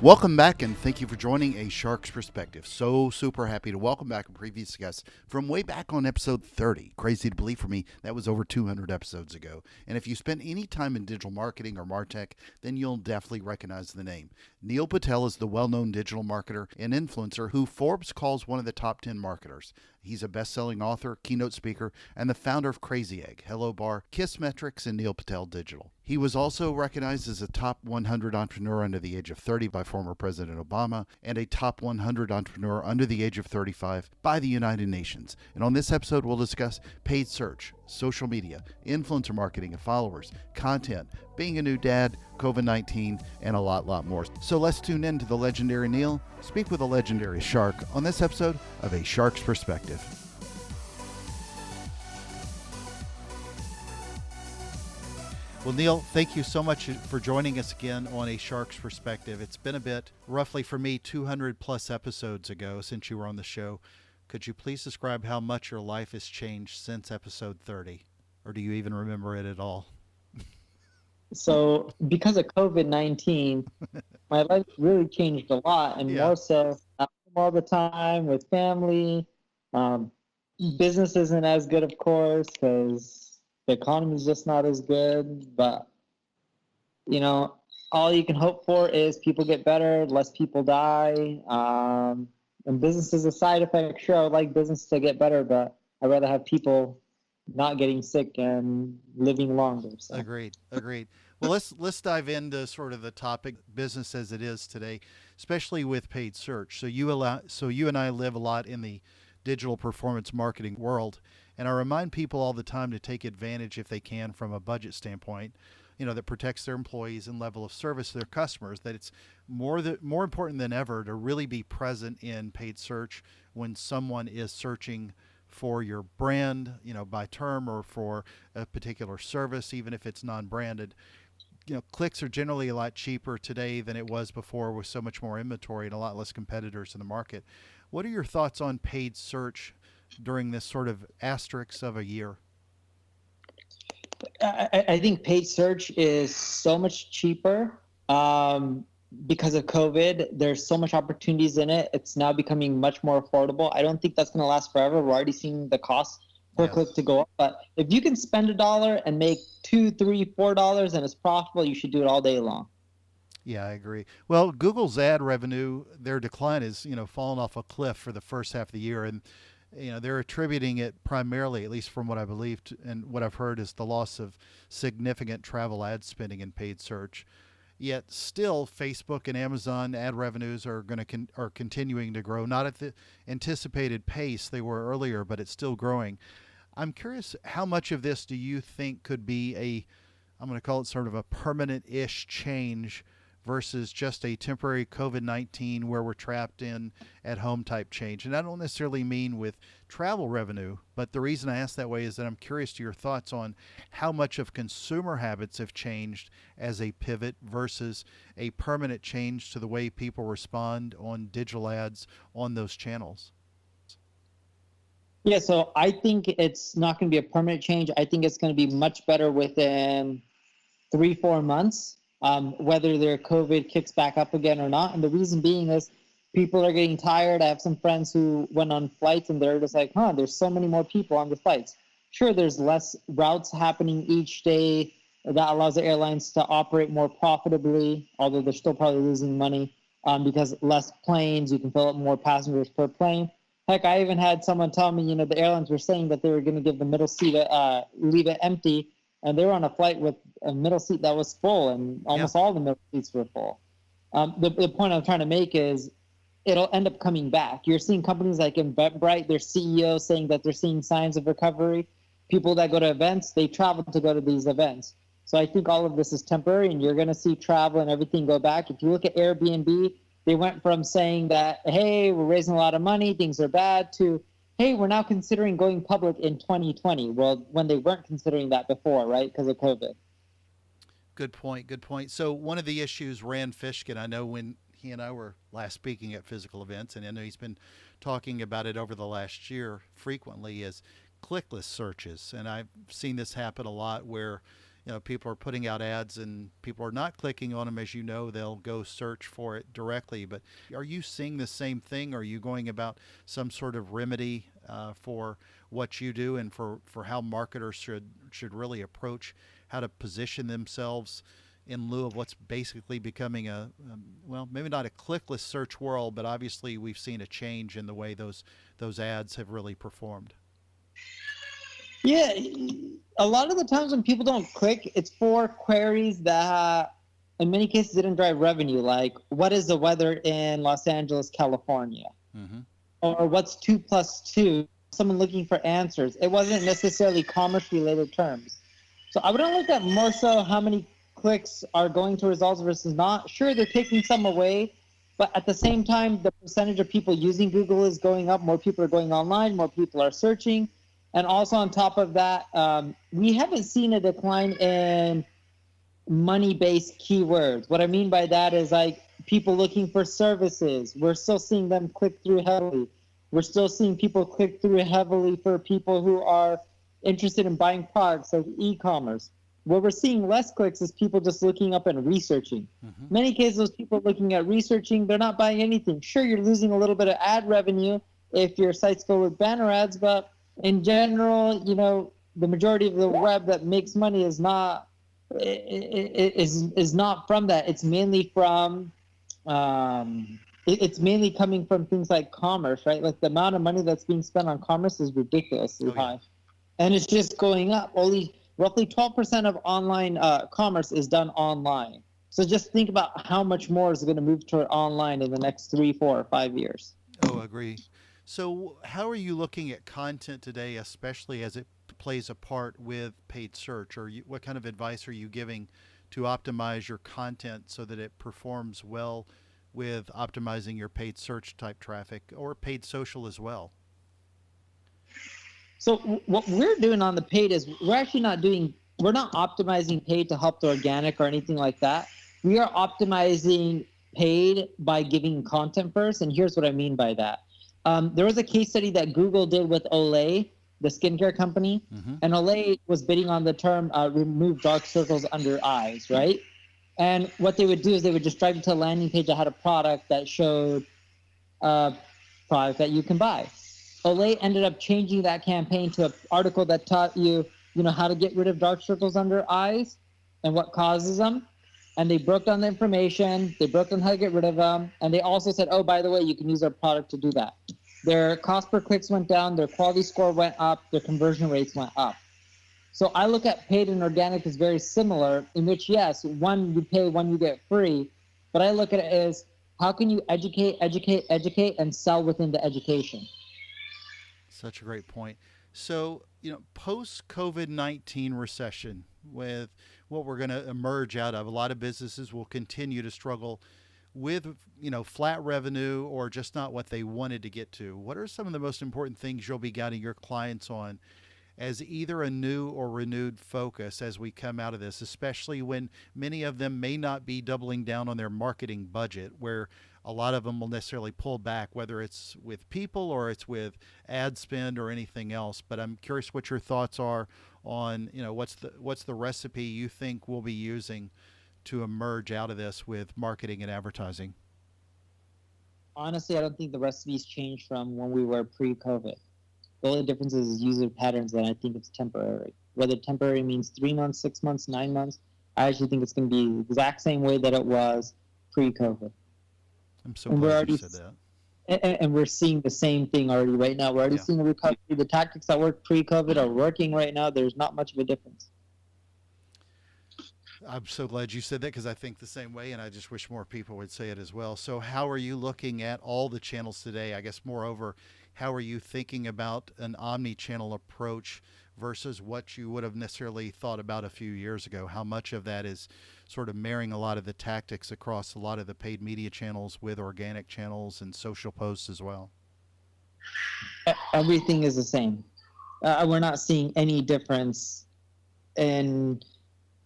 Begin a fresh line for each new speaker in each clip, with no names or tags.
Welcome back, and thank you for joining A Shark's Perspective. So super happy to welcome back a previous guest from way back on episode 30. Crazy to believe for me, that was over 200 episodes ago. And if you spent any time in digital marketing or MarTech, then you'll definitely recognize the name. Neil Patel is the well-known digital marketer and influencer who Forbes calls one of the top 10 marketers. He's a best-selling author, keynote speaker, and the founder of Crazy Egg, Hello Bar, KISSmetrics, and Neil Patel Digital. He was also recognized as a top 100 entrepreneur under the age of 30 by former President Obama and a top 100 entrepreneur under the age of 35 by the United Nations. And on this episode, we'll discuss paid search, social media, influencer marketing and followers, content, being a new dad, COVID-19, and a lot more. So let's tune in to the legendary Neil speak with a legendary shark on this episode of A Shark's Perspective. Well, Neil, thank you so much for joining us again on A Shark's Perspective. It's been a bit, roughly for me, 200 plus episodes ago since you were on the show. Could you please describe how much your life has changed since episode 30? Or do you even remember it at all?
So because of COVID-19, my life really changed a lot, and more so at home all the time with family. Business isn't as good, of course, because the economy is just not as good. But, all you can hope for is people get better, less people die. And business is a side effect. Sure, I would like business to get better, but I'd rather have people not getting sick and living longer. So.
Agreed. Well, let's dive into sort of the topic, business as it is today, especially with paid search. So you and I live a lot in the digital performance marketing world, and I remind people all the time to take advantage if they can from a budget standpoint, that protects their employees and level of service to their customers, that it's more important than ever to really be present in paid search when someone is searching for your brand, by term or for a particular service, even if it's non-branded. Clicks are generally a lot cheaper today than it was before, with so much more inventory and a lot less competitors in the market. What are your thoughts on paid search during this sort of asterisk of a year?
I think paid search is so much cheaper because of COVID. There's so much opportunities in it. It's now becoming much more affordable. I don't think that's going to last forever. We're already seeing the cost per click to go up. But if you can spend $1 and make $2, $3, $4 and it's profitable, you should do it all day long.
Yeah, I agree. Well, Google's ad revenue, their decline is, fallen off a cliff for the first half of the year. And they're attributing it primarily, at least from what I believe and what I've heard, is the loss of significant travel ad spending in paid search. Yet still, Facebook and Amazon ad revenues are are continuing to grow, not at the anticipated pace they were earlier, but it's still growing. I'm curious, how much of this do you think could be I'm going to call it sort of a permanent-ish change versus just a temporary COVID-19 where we're trapped in at-home type change? And I don't necessarily mean with travel revenue, but the reason I ask that way is that I'm curious to your thoughts on how much of consumer habits have changed as a pivot versus a permanent change to the way people respond on digital ads on those channels.
Yeah, so I think it's not going to be a permanent change. I think it's going to be much better within 3-4 months. Whether their COVID kicks back up again or not. And the reason being is people are getting tired. I have some friends who went on flights and they're just like, there's so many more people on the flights. Sure, there's less routes happening each day. That allows the airlines to operate more profitably, although they're still probably losing money because less planes, you can fill up more passengers per plane. Heck, I even had someone tell me, the airlines were saying that they were going to give the middle seat, leave it empty. And they were on a flight with a middle seat that was full, and almost all the middle seats were full. The point I'm trying to make is it'll end up coming back. You're seeing companies like Eventbrite, their CEO saying that they're seeing signs of recovery. People that go to events, they travel to go to these events. So I think all of this is temporary, and you're going to see travel and everything go back. If you look at Airbnb, they went from saying that, hey, we're raising a lot of money, things are bad, to hey, we're now considering going public in 2020. Well, when they weren't considering that before, right, because of COVID.
Good point. So one of the issues Rand Fishkin, I know when he and I were last speaking at physical events, and I know he's been talking about it over the last year frequently, is clickless searches. And I've seen this happen a lot where people are putting out ads and people are not clicking on them. As you know, they'll go search for it directly. But are you seeing the same thing? Are you going about some sort of remedy for what you do and for how marketers should really approach how to position themselves in lieu of what's basically becoming well, maybe not a clickless search world, but obviously we've seen a change in the way those ads have really performed.
Yeah, a lot of the times when people don't click, it's for queries that in many cases didn't drive revenue, like what is the weather in Los Angeles, California?
Mm-hmm.
Or what's 2 plus 2? Someone looking for answers. It wasn't necessarily commerce related terms. So I wouldn't look at more so how many clicks are going to results versus not. Sure, they're taking some away, but at the same time, the percentage of people using Google is going up. More people are going online, more people are searching. And also on top of that, we haven't seen a decline in money-based keywords. What I mean by that is like people looking for services. We're still seeing them click through heavily. We're still seeing people click through heavily for people who are interested in buying products like e-commerce. Where we're seeing less clicks is people just looking up and researching.
Mm-hmm.
Many cases, those people looking at researching, they're not buying anything. Sure, you're losing a little bit of ad revenue if your site's filled with banner ads, but in general, the majority of the web that makes money is not from that. It's mainly from it's mainly coming from things like commerce, right? Like the amount of money that's being spent on commerce is ridiculously high, and it's just going up. Only roughly 12% of online commerce is done online. So just think about how much more is going to move toward online in the next 3, 4, or 5 years.
Oh, agree. So how are you looking at content today, especially as it plays a part with paid search? Or what kind of advice are you giving to optimize your content so that it performs well with optimizing your paid search type traffic or paid social as well?
So what we're doing on the paid is we're not optimizing paid to help the organic or anything like that. We are optimizing paid by giving content first. And here's what I mean by that. There was a case study that Google did with Olay, the skincare company,
Mm-hmm.
and Olay was bidding on the term remove dark circles under eyes, right? And what they would do is they would just drive you to a landing page that had a product that showed a product that you can buy. Olay ended up changing that campaign to an article that taught you, how to get rid of dark circles under eyes and what causes them. And they broke down the information, they broke down how to get rid of them, and they also said, oh, by the way, you can use our product to do that. Their cost per clicks went down, their quality score went up, their conversion rates went up. So I look at paid and organic as very similar, in which, yes, one you pay, one you get free, but I look at it as how can you educate, and sell within the education.
Such a great point. So, post COVID-19 recession, with what we're going to emerge out of, a lot of businesses will continue to struggle with, flat revenue or just not what they wanted to get to. What are some of the most important things you'll be guiding your clients on as either a new or renewed focus as we come out of this, especially when many of them may not be doubling down on their marketing budget, where a lot of them will necessarily pull back, whether it's with people or it's with ad spend or anything else. But I'm curious what your thoughts are on, what's the recipe you think we'll be using to emerge out of this with marketing and advertising?
Honestly, I don't think the recipe's changed from when we were pre-COVID. The only difference is user patterns, and I think it's temporary. Whether temporary means 3 months, 6 months, 9 months, I actually think it's going to be the exact same way that it was pre-COVID.
I'm so glad you said that.
And we're seeing the same thing already right now. We're already seeing a recovery. The tactics that worked pre-COVID are working right now. There's not much of a difference.
I'm so glad you said that because I think the same way, and I just wish more people would say it as well. So how are you looking at all the channels today? I guess moreover, how are you thinking about an omni-channel approach versus what you would have necessarily thought about a few years ago? How much of that is sort of marrying a lot of the tactics across a lot of the paid media channels with organic channels and social posts as well?
Everything is the same. We're not seeing any difference in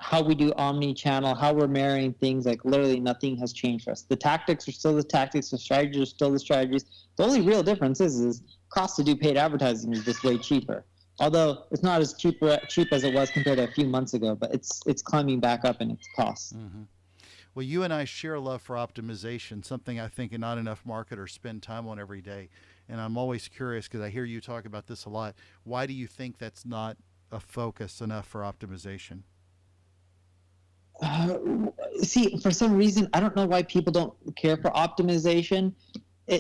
how we do omni-channel, how we're marrying things. Like literally nothing has changed for us. The tactics are still the tactics, the strategies are still the strategies. The only real difference is cost to do paid advertising is just way cheaper. Although it's not as cheap as it was compared to a few months ago, but it's climbing back up in its costs.
Hmm. Well, you and I share a love for optimization, something I think not enough marketers spend time on every day. And I'm always curious because I hear you talk about this a lot. Why do you think that's not a focus enough for optimization?
Uh, See, for some reason, I don't know why people don't care for optimization.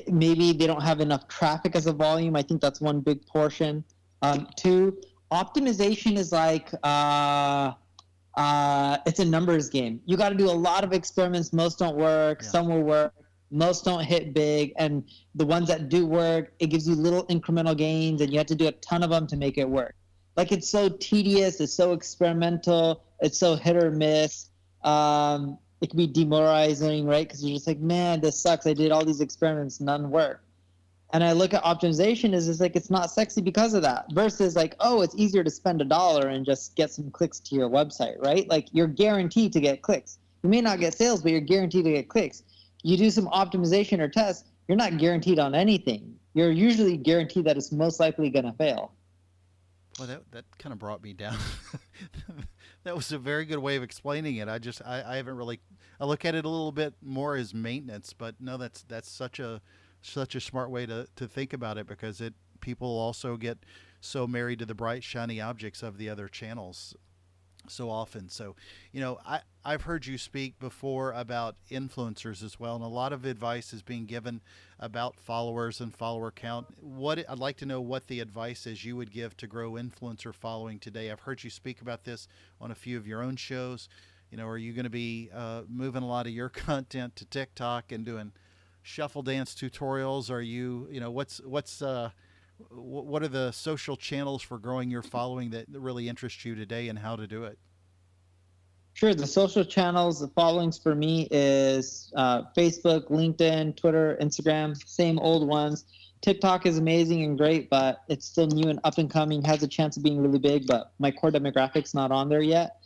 Maybe they don't have enough traffic as a volume. I think that's one big portion. Two, optimization is like it's a numbers game. You got to do a lot of experiments. Most don't work.
Yeah.
Some will work. Most don't hit big. And the ones that do work, it gives you little incremental gains, and you have to do a ton of them to make it work. Like it's so tedious. It's so experimental. It's so hit or miss. It can be demoralizing, right? Because you're just like, man, this sucks. I did all these experiments, none work. And I look at optimization as it's like it's not sexy because of that. Versus like, oh, it's easier to spend $1 and just get some clicks to your website, right? Like you're guaranteed to get clicks. You may not get sales, but you're guaranteed to get clicks. You do some optimization or tests, you're not guaranteed on anything. You're usually guaranteed that it's most likely going to fail.
Well, that kind of brought me down. That was a very good way of explaining it. I haven't really I look at it a little bit more as maintenance, but no, that's such a smart way to think about it because it people also get so married to the bright shiny objects of the other channels so often. So, I've heard you speak before about influencers as well, and a lot of advice is being given about followers and follower count. What I'd like to know what the advice is you would give to grow influencer following today. I've heard you speak about this on a few of your own shows. Are you going to be moving a lot of your content to TikTok and doing shuffle dance tutorials? Are you, what are the social channels for growing your following that really interest you today and how to do it?
Sure. The social channels, the followings for me is Facebook, LinkedIn, Twitter, Instagram, same old ones. TikTok is amazing and great, but it's still new and up and coming, has a chance of being really big, but my core demographic's not on there yet.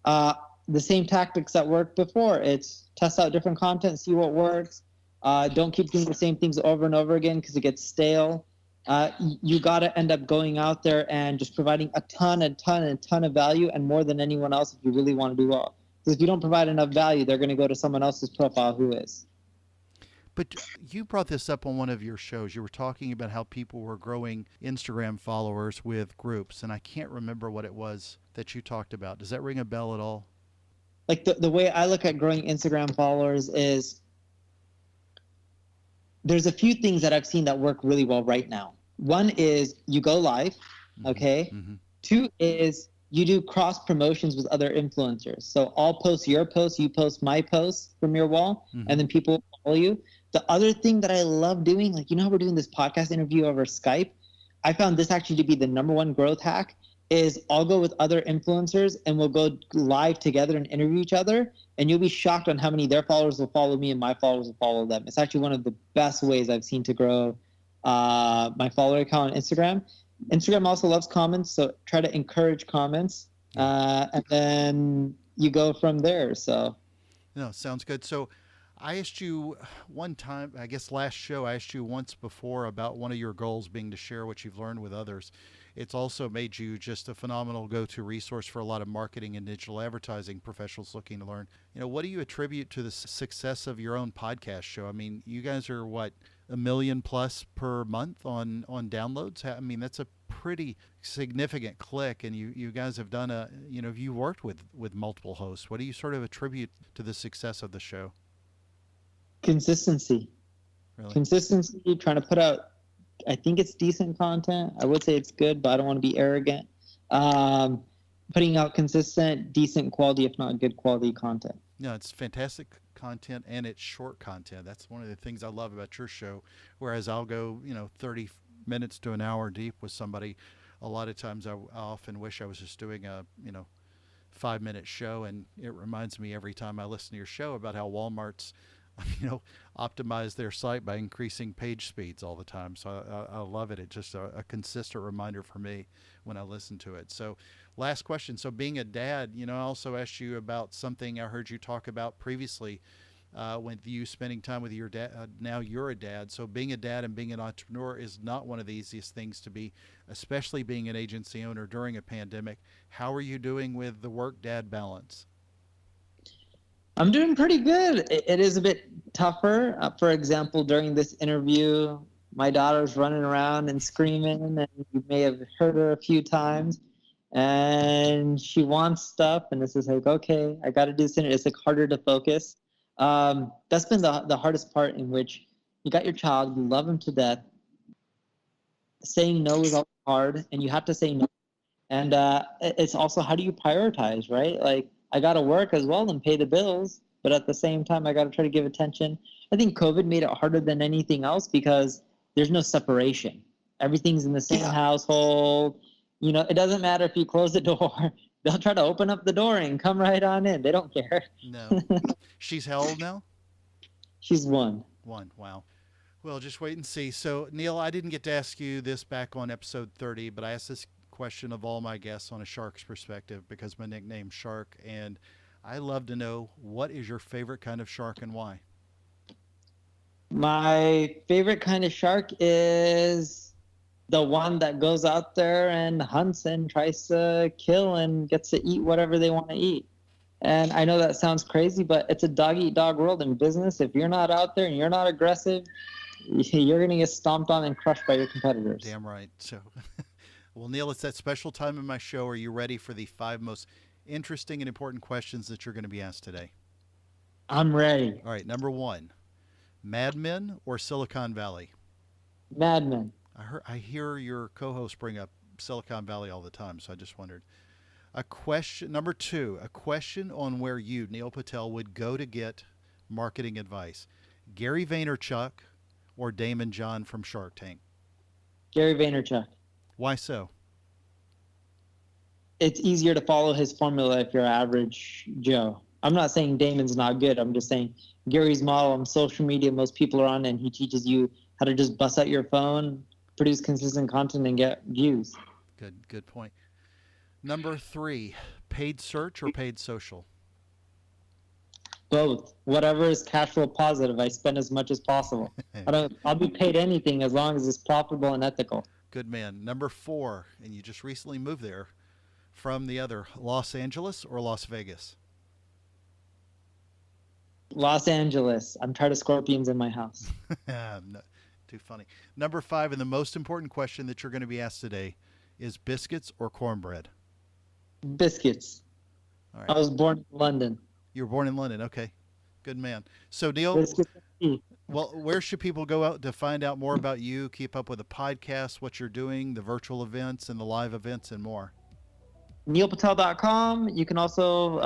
Uh, the same tactics that worked before. It's test out different content, see what works. Don't keep doing the same things over and over again because it gets stale. You got to end up going out there and just providing a ton of value and more than anyone else if you really want to do well. Because if you don't provide enough value, they're going to go to someone else's profile who is.
But you brought this up on one of your shows. You were talking about how people were growing Instagram followers with groups, and I can't remember what it was that you talked about. Does that ring a bell at all?
Like the way I look at growing Instagram followers is there's a few things that I've seen that work really well right now. One is you go live,
Mm-hmm.
okay?
Mm-hmm.
Two is you do cross promotions with other influencers. So I'll post your post, you post my post from your wall,
Mm-hmm.
and then people follow you. The other thing that I love doing, like, how we're doing this podcast interview over Skype? I found this actually to be the number one growth hack is I'll go with other influencers and we'll go live together and interview each other. And you'll be shocked on how many their followers will follow me and my followers will follow them. It's actually one of the best ways I've seen to grow my follower account on Instagram. Instagram also loves comments, so try to encourage comments,
Yeah.
and then you go from there. So
No, sounds good. So I asked you one time, I guess last show, I asked you once before about one of your goals being to share what you've learned with others. It's also made you just a phenomenal go-to resource for a lot of marketing and digital advertising professionals looking to learn. What do you attribute to the success of your own podcast show? I mean, you guys are what, a million plus per month on downloads? I mean, that's a pretty significant click, and you guys have done you worked with multiple hosts. What do you sort of attribute to the success of the show?
consistency,
Really?
consistency, trying to put out. I think it's decent content. I would say it's good, but I don't want to be arrogant. Um, Putting out consistent, decent quality, if not good quality content.
No, it's fantastic content and it's short content. That's one of the things I love about your show. Whereas I'll go, 30 minutes to an hour deep with somebody. A lot of times I often wish I was just doing a, 5-minute show. And it reminds me every time I listen to your show about how Walmart's, you know, optimize their site by increasing page speeds all the time. So I love it. It's just a consistent reminder for me when I listen to it. So last question. So being a dad, I also asked you about something I heard you talk about previously. with you spending time with your dad. Now you're a dad. So being a dad and being an entrepreneur is not one of the easiest things to be, especially being an agency owner during a pandemic. How are you doing with the work dad balance?
I'm doing pretty good. It is a bit tougher. For example, during this interview, my daughter's running around and screaming, and you may have heard her a few times. And she wants stuff, and this is like, okay, I got to do this. It's like harder to focus. That's been the hardest part, in which you got your child, you love him to death. Saying no is always hard, and you have to say no. And it's also, how do you prioritize, right? Like, I got to work as well and pay the bills, but at the same time, I got to try to give attention. I think COVID made it harder than anything else because there's no separation. Everything's in the same household. It doesn't matter if you close the door. They'll try to open up the door and come right on in. They don't care.
No. She's how old now?
She's one.
One. Wow. Well, just wait and see. So, Neil, I didn't get to ask you this back on episode 30, but I asked this question of all my guests on a shark's perspective because my nickname's Shark, and I love to know, what is your favorite kind of shark and why?
My favorite kind of shark is the one that goes out there and hunts and tries to kill and gets to eat whatever they want to eat. And I know that sounds crazy, but it's a dog-eat-dog world in business. If you're not out there and you're not aggressive, you're going to get stomped on and crushed by your competitors.
Damn right. So, well, Neil, it's that special time in my show. Are you ready for the 5 most interesting and important questions that you're going to be asked today?
I'm ready.
All right. Number 1, Mad Men or Silicon Valley?
Mad Men.
I hear your co-host bring up Silicon Valley all the time, so I just wondered. Number 2, a question on where you, Neil Patel, would go to get marketing advice. Gary Vaynerchuk or Damon John from Shark Tank?
Gary Vaynerchuk.
Why so?
It's easier to follow his formula if you're average Joe. I'm not saying Damon's not good. I'm just saying Gary's model on social media, most people are on, and he teaches you how to just bust out your phone, produce consistent content, and get views.
Good point. Number 3, paid search or paid social?
Both. Whatever is cash flow positive, I spend as much as possible. I'll be paid anything as long as it's profitable and ethical.
Good man. Number 4, and you just recently moved there from the other, Los Angeles or Las Vegas?
Los Angeles. I'm tired of scorpions in my house.
No, too funny. Number 5, and the most important question that you're going to be asked today is biscuits or cornbread?
Biscuits.
All right.
I was born in London.
You were born in London. Okay. Good man. So, Neil,
Biscuits.
well, where should people go out to find out more about you, keep up with the podcast, what you're doing, the virtual events and the live events, and more?
NeilPatel.com. You can also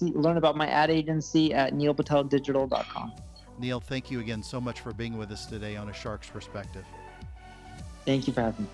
learn about my ad agency at neilpateldigital.com.
Neil, thank you again so much for being with us today on A Shark's Perspective.
Thank you for having me.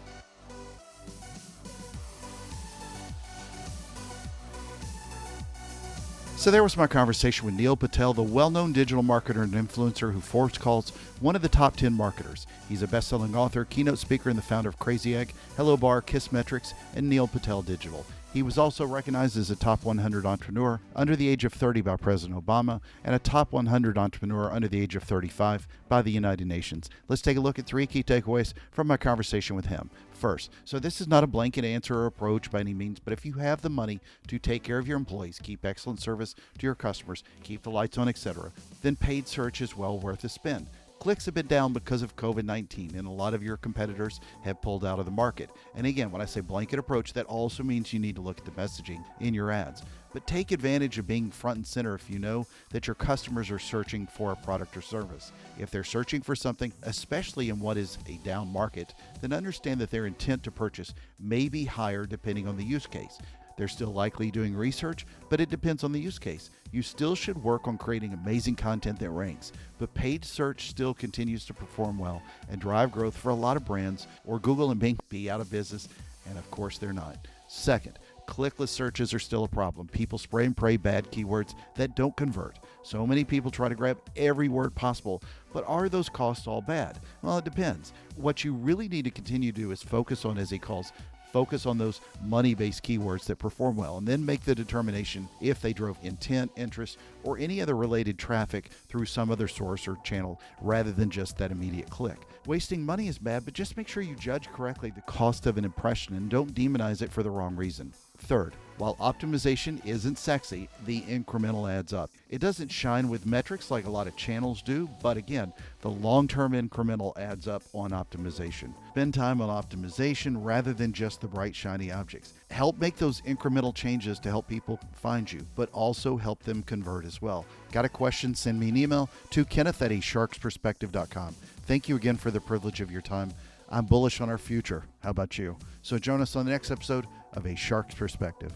So there was my conversation with Neil Patel, the well-known digital marketer and influencer who Forbes calls one of the top 10 marketers. He's a best-selling author, keynote speaker, and the founder of Crazy Egg, Hello Bar, KISSmetrics, and Neil Patel Digital. He was also recognized as a top 100 entrepreneur under the age of 30 by President Obama and a top 100 entrepreneur under the age of 35 by the United Nations. Let's take a look at 3 key takeaways from my conversation with him. First, so this is not a blanket answer or approach by any means, but if you have the money to take care of your employees, keep excellent service to your customers, keep the lights on, etc., then paid search is well worth the spend. Clicks have been down because of COVID-19, and a lot of your competitors have pulled out of the market. And again, when I say blanket approach, that also means you need to look at the messaging in your ads. But take advantage of being front and center if you know that your customers are searching for a product or service. If they're searching for something, especially in what is a down market, then understand that their intent to purchase may be higher depending on the use case. They're still likely doing research, but it depends on the use case. You still should work on creating amazing content that ranks, but paid search still continues to perform well and drive growth for a lot of brands, or Google and Bing be out of business, and of course they're not. Second, clickless searches are still a problem. People spray and pray bad keywords that don't convert. So many people try to grab every word possible, but are those costs all bad? Well, it depends. What you really need to continue to do is focus on, as he calls, Focus on those money-based keywords that perform well, and then make the determination if they drove intent, interest, or any other related traffic through some other source or channel rather than just that immediate click. Wasting money is bad, but just make sure you judge correctly the cost of an impression and don't demonize it for the wrong reason. Third, while optimization isn't sexy, the incremental adds up. It doesn't shine with metrics like a lot of channels do, but again, the long-term incremental adds up on optimization. Spend time on optimization rather than just the bright, shiny objects. Help make those incremental changes to help people find you, but also help them convert as well. Got a question? Send me an email to kenneth@asharksperspective.com. Thank you again for the privilege of your time. I'm bullish on our future. How about you? So join us on the next episode of A Shark's Perspective.